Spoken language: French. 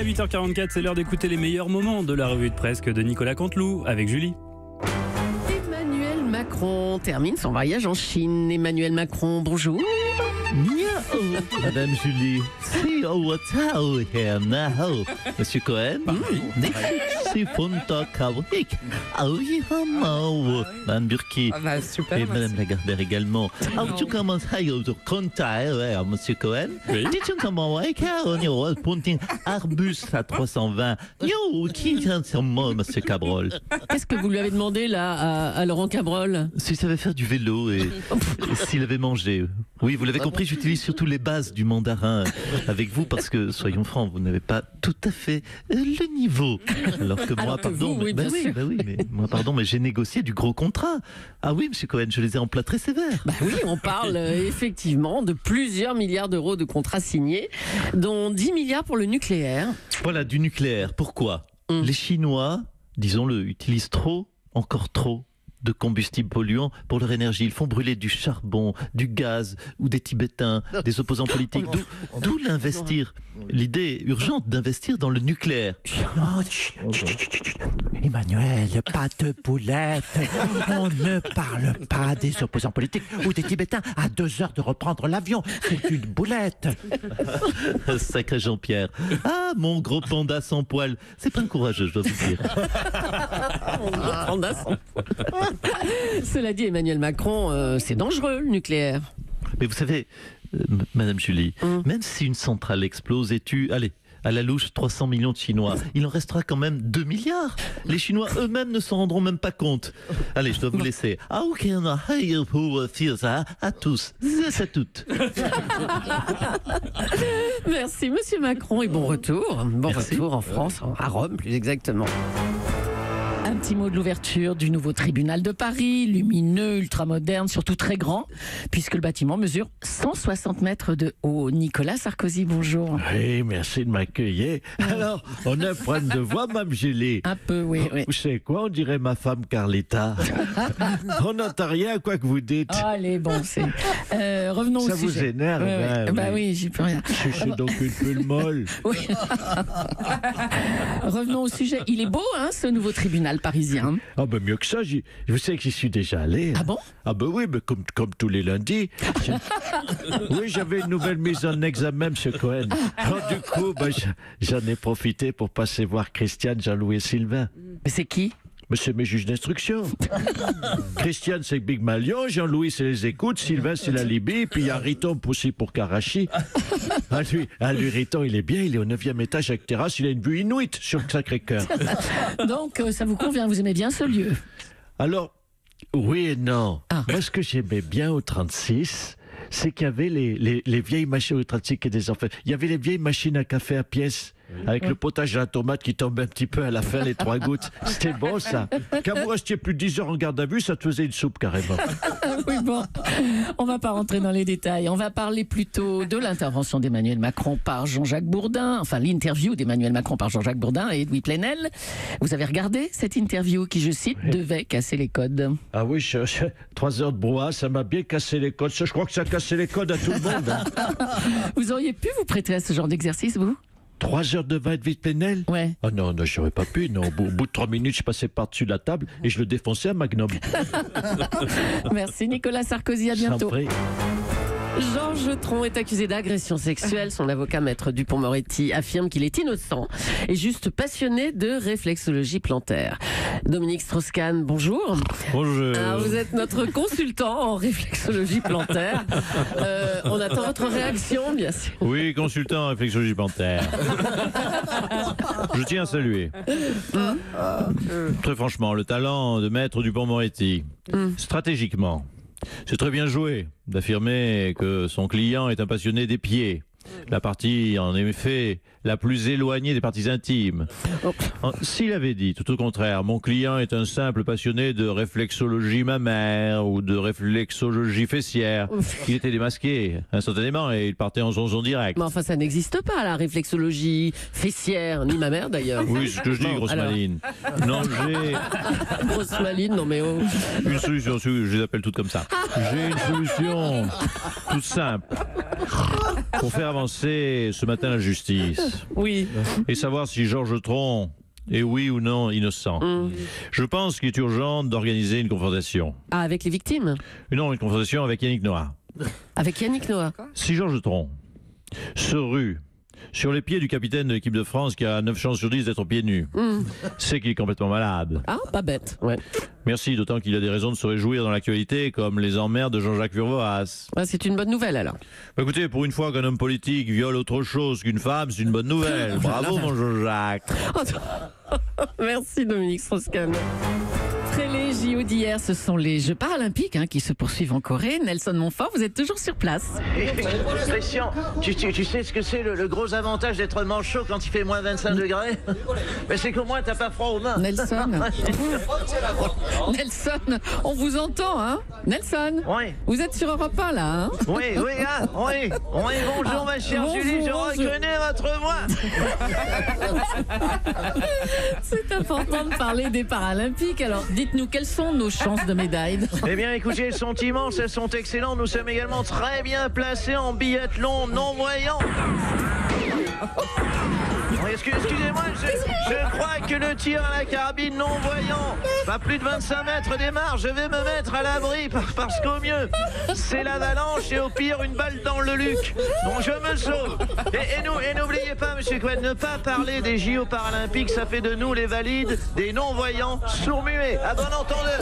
à 8h44, c'est l'heure d'écouter les meilleurs moments de la revue de presse de Nicolas Canteloup avec Julie. Emmanuel Macron termine son voyage en Chine. Emmanuel Macron, bonjour. Madame Julie, see what's out here now. Monsieur Cohen, c'est Fontakawik. Madame Burki Super. et Madame Lagardère également. Tu commences à compter, Monsieur Cohen. Tu commences à pointing Arbus à 320. Yo, qui vient sur moi, Monsieur Cabrol? Qu'est-ce que vous lui avez demandé là à Laurent Cabrol? S'il savait faire du vélo et s'il avait mangé. Oui, vous l'avez compris, j'utilise surtout les bases du mandarin avec vous parce que, soyons francs, vous n'avez pas tout à fait le niveau. Alors que moi, pardon, vous, oui, bien sûr. mais moi, pardon, mais j'ai négocié du gros contrat. Ah oui, Monsieur Cohen, je les ai emplâtrés sévères. Bah oui, on parle effectivement de plusieurs milliards d'euros de contrats signés, dont 10 milliards pour le nucléaire. Voilà, du nucléaire. Pourquoi Les Chinois, disons-le, utilisent encore trop de combustibles polluants pour leur énergie. Ils font brûler du charbon, du gaz ou des Tibétains, des opposants politiques. D'où l'investir. L'idée urgente d'investir dans le nucléaire. Emmanuel, pas de boulette. On ne parle pas des opposants politiques ou des Tibétains à 2 heures de reprendre l'avion. C'est une boulette. Sacré Jean-Pierre. Ah, mon gros panda sans poil. C'est pas courageux, je dois vous dire. Cela dit, Emmanuel Macron, c'est dangereux le nucléaire. Mais vous savez, Madame Julie, même si une centrale explose et tue, allez, à la louche 300 millions de Chinois, il en restera quand même 2 milliards. Les Chinois eux-mêmes ne s'en rendront même pas compte. Allez, je dois vous laisser. Ah ok, à tous, c'est tout. Merci Monsieur Macron et bon retour. Retour en France, à Rome plus exactement. Un petit mot de l'ouverture du nouveau tribunal de Paris, lumineux, ultramoderne, surtout très grand, puisque le bâtiment mesure 160 mètres de haut. Nicolas Sarkozy, bonjour. Oui, merci de m'accueillir. Alors, on a un problème de voix, Mme Julie. Un peu, oui. Vous savez quoi, on dirait ma femme Carlita. On n'entend rien à quoi que vous dites. Oh, allez, bon, c'est... revenons Ça au vous sujet. énerve, hein, Bah oui. oui, j'y peux rien. Je suis donc une pull molle. Oui. Revenons au sujet. Il est beau, hein, ce nouveau tribunal parisien. Ah ben mieux que ça, vous savez que j'y suis déjà allé. Ah bon? Ah ben oui, mais comme tous les lundis. Oui, j'avais une nouvelle mise en examen, M. Cohen. Alors du coup, j'en ai profité pour passer voir Christiane, Jean-Louis et Sylvain. Mais c'est qui? Mais c'est mes juges d'instruction. Christiane, c'est Big Malion, Jean-Louis, c'est les écoutes, Sylvain, c'est la Libye, puis il y a Riton aussi pour Karachi. Lui, Riton, il est bien, il est au 9e étage avec terrasse, il a une vue inuite sur le Sacré-Cœur. Donc, ça vous convient, vous aimez bien ce lieu? Alors, oui et non. Ah. Moi, ce que j'aimais bien au 36, c'est qu'il y avait les vieilles machines au 36 et des enfants. Il y avait les vieilles machines à café à pièces. Avec le potage à la tomate qui tombait un petit peu à la fin, les 3 gouttes. C'était bon, ça. Quand vous restiez plus de 10 heures en garde à vue, ça te faisait une soupe, carrément. Oui, bon, on va pas rentrer dans les détails. On va parler plutôt de l'intervention d'Emmanuel Macron par Jean-Jacques Bourdin, enfin l'interview d'Emmanuel Macron par Jean-Jacques Bourdin et Edoui Plenel. Vous avez regardé cette interview qui, je cite, devait casser les codes? Ah oui, 3 heures de brouhaha, ça m'a bien cassé les codes. Je crois que ça a cassé les codes à tout le monde. Hein. Vous auriez pu vous prêter à ce genre d'exercice, vous? 3 heures de vin de Plenel? Ouais. Ah non, j'aurais pas pu. Non. Au bout de 3 minutes, je passais par-dessus la table et je le défonçais à Magnum. Merci Nicolas Sarkozy, à bientôt. Sans prix. Georges Tron est accusé d'agression sexuelle. Son avocat, maître Dupond-Moretti, affirme qu'il est innocent et juste passionné de réflexologie plantaire. Dominique Strauss-Kahn, bonjour. Bonjour. Vous êtes notre consultant en réflexologie plantaire. On attend votre réaction, bien sûr. Oui, consultant en réflexologie plantaire. Je tiens à saluer. Très franchement, le talent de maître Dupond-Moretti. Stratégiquement, c'est très bien joué d'affirmer que son client est un passionné des pieds. La partie, en effet, la plus éloignée des parties intimes. S'il avait dit, tout au contraire, mon client est un simple passionné de réflexologie mammaire ou de réflexologie fessière, il était démasqué instantanément et il partait en zonzon direct. Mais enfin, ça n'existe pas, la réflexologie fessière, ni mammaire d'ailleurs. Oui, c'est ce que je dis, grosse maline. Non, j'ai Grosse maline, non mais oh. une solution, je les appelle toutes comme ça. J'ai une solution toute simple. pour faire avancer ce matin la justice Oui. et savoir si Georges Tron est oui ou non innocent. Je pense qu'il est urgent d'organiser une confrontation. Ah, avec les victimes? Non, une confrontation avec Yannick Noah. Avec Yannick Noah. Si Georges Tron se rue sur les pieds du capitaine de l'équipe de France qui a 9 chances sur 10 d'être pieds nus, c'est qu'il est complètement malade. Ah, pas bête. Ouais. Merci, d'autant qu'il a des raisons de se réjouir dans l'actualité, comme les emmerdes de Jean-Jacques Furvoas. Ouais, c'est une bonne nouvelle alors. Bah, écoutez, pour une fois qu'un homme politique viole autre chose qu'une femme, c'est une bonne nouvelle. Bravo, mon Jean-Jacques. Merci Dominique Strauss-Kahn. Après les JO d'hier, ce sont les Jeux paralympiques qui se poursuivent en Corée. Nelson Montfort, vous êtes toujours sur place. Christian, tu sais ce que c'est le gros avantage d'être manchot quand il fait moins 25 degrés? Mais c'est qu'au moins t'as pas froid aux mains. Nelson. Nelson, on vous entend, hein? Nelson. Oui. Vous êtes sur Europe 1 là, hein? Oui, bonjour ma chère Bonjour, Julie, je bonjour. reconnais votre voix. C'est important de parler des Paralympiques. Alors, dites-nous, quelles sont nos chances de médaille? Eh bien écoutez, elles sont immenses, elles sont excellentes. Nous sommes également très bien placés en biathlon non-voyant. Excusez-moi, je crois que le tir à la carabine non-voyant, pas plus de 25 mètres démarre, je vais me mettre à l'abri parce qu'au mieux, c'est l'avalanche et au pire, une balle dans le luc. Donc je me sauve. Et n'oubliez pas, monsieur Cohen, ne pas parler des JO paralympiques, ça fait de nous les valides des non-voyants sourds-muets. À bon entendeur.